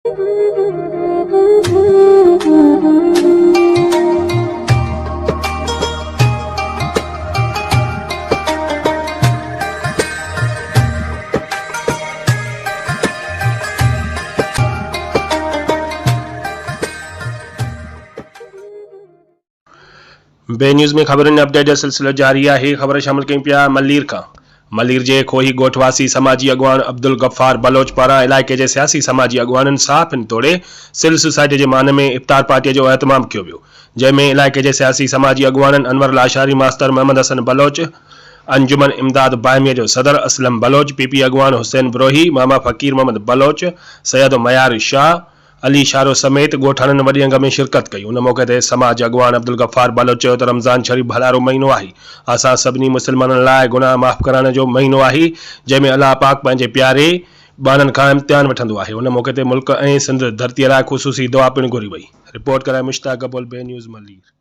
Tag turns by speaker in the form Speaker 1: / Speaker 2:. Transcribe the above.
Speaker 1: बे न्यूज़ में खबरनि अपडेट जो सिलसिलो जारी है। खबर शामिल कई पिया मलीर का। मलीर के खोही गोठवासी समाजी अगवान अब्दुल गफ्फार बलोच पारा इलाके के सियासी समाजी अगवानन साफ़ तोड़े सिल सोसाइटी के मान में इफ्तार पार्टी जो एहतमाम किया वियो, जैमें इलाके के सियासी समाजी अगवानन अनवर लाशारी मास्टर मोहम्मद हसन बलोच, अंजुमन इमदाद बाहमिया जो सदर असलम बलोच, पीपी अगवान हुसैन ब्रोही, मामा फ़कीर मोहम्मद बलोच, सैयद मयार शाह, अली शारो समेत गोठानन वडी अंग में शिरकत कई। उन मौके ते समाज अगवान अब्दुल गफ्फार बलोच चयो त रमज़ान शरीफ भलारो महीनो आहे, असां सभिनी मुसलमाननि लाइ गुनाह माफ़ करण जो महीनो आहे, जंहिंमें अल्लाह पाक पंहिंजे प्यारे बाननि खां इम्तिहान वठंदो आहे। उन मौके ते मुल्क ऐं सिंध धरतीअ लाइ ख़ुसूसी दुआ पिणु घुरी वई। रिपोर्ट कराए मुश्ताक कबूल, बे न्यूज़ मलीर।